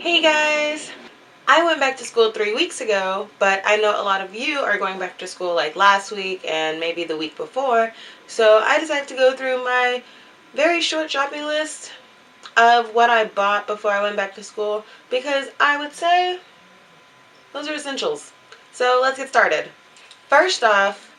Hey guys! I went back to school 3 weeks ago, but I know a lot of you are going back to school like last week and maybe the week before, so I decided to go through my very short shopping list of what I bought before I went back to school because I would say those are essentials. So let's get started. First off,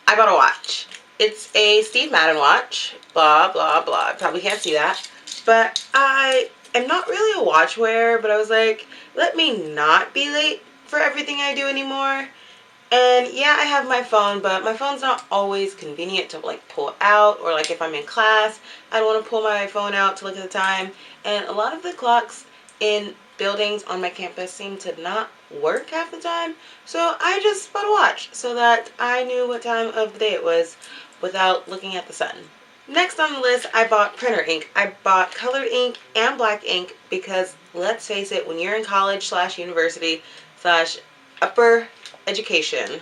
I bought a watch. It's a Steve Madden watch, blah blah blah, probably can't see that, but I am not really a watch wearer, but I was like, let me not be late for everything I do anymore. And yeah, I have my phone, but my phone's not always convenient to like pull out, or like if I'm in class, I don't want to pull my phone out to look at the time. And a lot of the clocks in buildings on my campus seem to not work half the time. So I just bought a watch so that I knew what time of the day it was without looking at the sun. Next on the list, I bought printer ink. I bought colored ink and black ink because, let's face it, when you're in college / university / upper education,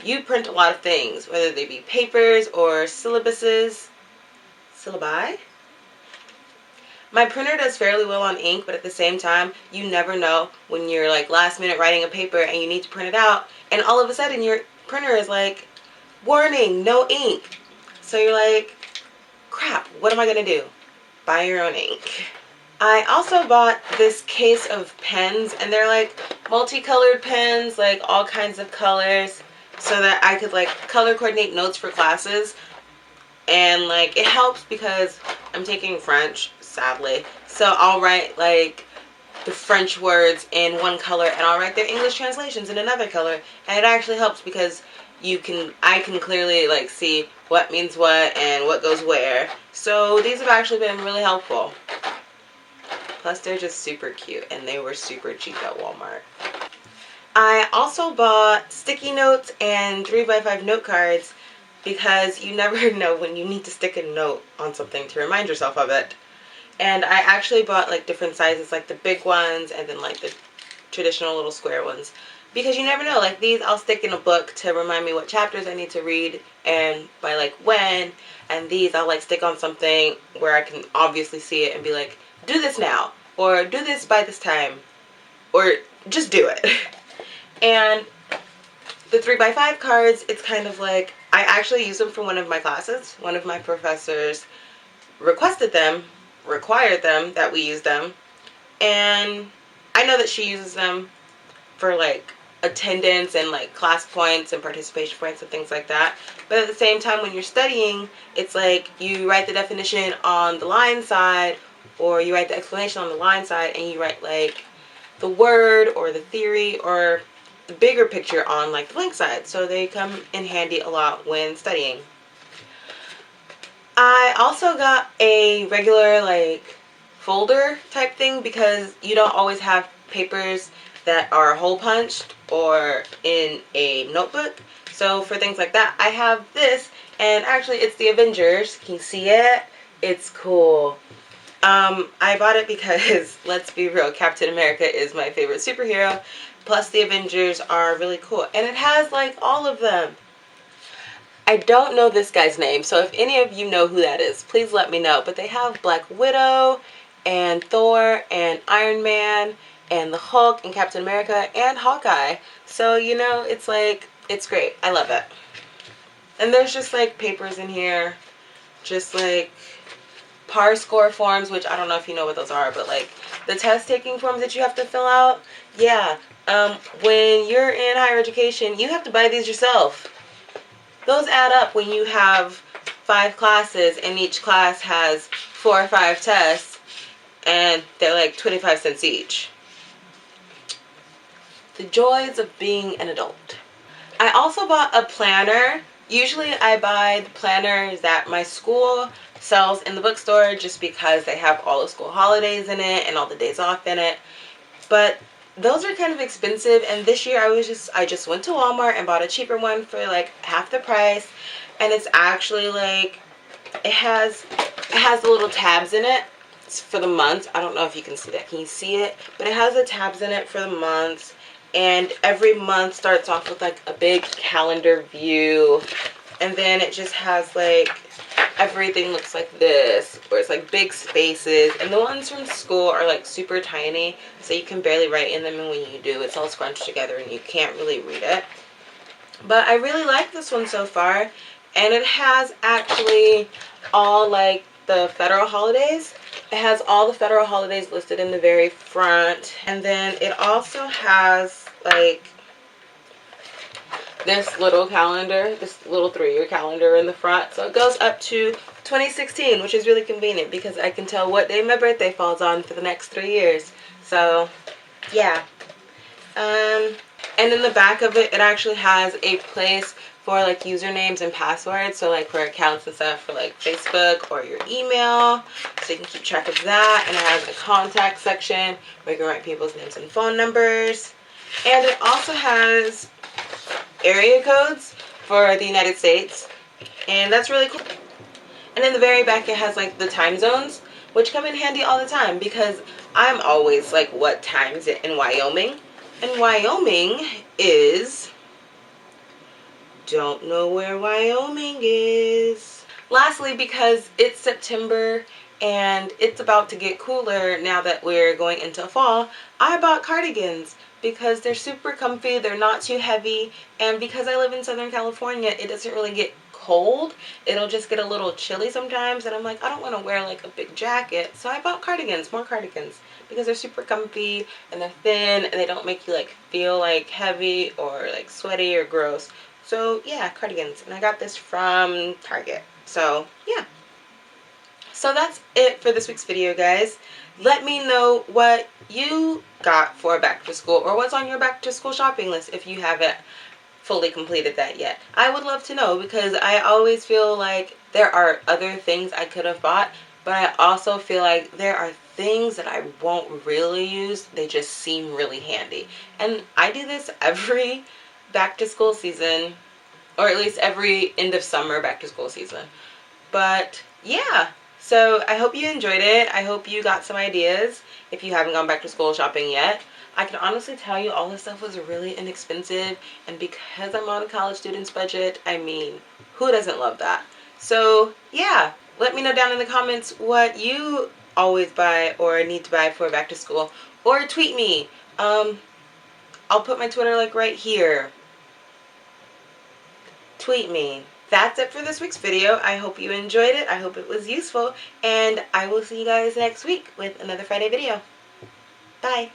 you print a lot of things, whether they be papers or syllabuses. Syllabi? My printer does fairly well on ink, but at the same time, you never know when you're like last minute writing a paper and you need to print it out, and all of a sudden your printer is like, warning, no ink. So you're like, crap, what am I gonna do? Buy your own ink. I also bought this case of pens, and they're like multicolored pens, like all kinds of colors, so that I could like color coordinate notes for classes. And like it helps because I'm taking French, sadly, so I'll write like the French words in one color and I'll write their English translations in another color, and it actually helps because I can clearly like see what means what and what goes where. So these have actually been really helpful. Plus they're just super cute and they were super cheap at Walmart. I also bought sticky notes and 3x5 note cards because you never know when you need to stick a note on something to remind yourself of it. And I actually bought like different sizes, like the big ones and then like the traditional little square ones, because you never know. Like these I'll stick in a book to remind me what chapters I need to read and by like when, and these I'll like stick on something where I can obviously see it and be like, do this now, or do this by this time, or just do it. And the 3x5 cards, it's kind of like, I actually use them for one of my classes. One of my professors requested them, required them, that we use them, and I know that she uses them for like attendance and like class points and participation points and things like that. But at the same time, when you're studying, it's like you write the definition on the line side, or you write the explanation on the line side, and you write like the word or the theory or the bigger picture on like the blank side. So they come in handy a lot when studying. I also got a regular like folder type thing because you don't always have papers that are hole punched or in a notebook. So for things like that, I have this, and actually it's the Avengers. Can you see it? It's cool. I bought it because, let's be real, Captain America is my favorite superhero, plus the Avengers are really cool, and it has like all of them. I don't know this guy's name, so if any of you know who that is, please let me know. But they have Black Widow and Thor and Iron Man and the Hulk and Captain America and Hawkeye. So, you know, it's like, it's great. I love it. And there's just like papers in here, just like par score forms, which I don't know if you know what those are, but like the test taking forms that you have to fill out. Yeah, when you're in higher education, you have to buy these yourself. Those add up when you have 5 classes and each class has 4 or 5 tests, and they're like 25 cents each. The joys of being an adult. I also bought a planner. Usually I buy the planners that my school sells in the bookstore just because they have all the school holidays in it and all the days off in it. But those are kind of expensive, and this year I just went to Walmart and bought a cheaper one for like half the price. And it's actually like, it has the little tabs in it. It's for the months. I don't know if you can see that. Can you see it? But it has the tabs in it for the months, and every month starts off with like a big calendar view, and then it just has like everything looks like this, where it's like big spaces, and the ones from school are like super tiny, so you can barely write in them, and when you do, it's all scrunched together and you can't really read it. But I really like this one so far, and it has actually all like the federal holidays. It has all the federal holidays listed in the very front, and then it also has like this little calendar, this little 3-year calendar in the front. So it goes up to 2016, which is really convenient because I can tell what day my birthday falls on for the next 3 years. So yeah. And in the back of it, it actually has a place for like usernames and passwords, so like for accounts and stuff for like Facebook or your email, so you can keep track of that. And it has a contact section where you can write people's names and phone numbers. And it also has area codes for the United States, and that's really cool. And in the very back, it has like the time zones, which come in handy all the time because I'm always like, what time is it in Wyoming? And Wyoming is, don't know where Wyoming is. Lastly, because it's September and it's about to get cooler now that we're going into fall, I bought cardigans because they're super comfy, they're not too heavy, and because I live in Southern California, it doesn't really get cold. It'll just get a little chilly sometimes, and I'm like, I don't want to wear like a big jacket, so I bought cardigans, more cardigans, because they're super comfy and they're thin and they don't make you like feel like heavy or like sweaty or gross. So yeah, cardigans, and I got this from Target. So yeah. So that's it for this week's video, guys. Let me know what you got for back to school, or what's on your back to school shopping list if you haven't fully completed that yet. I would love to know because I always feel like there are other things I could have bought, but I also feel like there are things that I won't really use. They just seem really handy. And I do this every back to school season, or at least every end of summer back to school season. But yeah. So I hope you enjoyed it. I hope you got some ideas if you haven't gone back to school shopping yet. I can honestly tell you all this stuff was really inexpensive, and because I'm on a college student's budget, I mean, who doesn't love that? So yeah, let me know down in the comments what you always buy or need to buy for back to school, or tweet me. I'll put my Twitter like right here. Tweet me. That's it for this week's video. I hope you enjoyed it. I hope it was useful. And I will see you guys next week with another Friday video. Bye.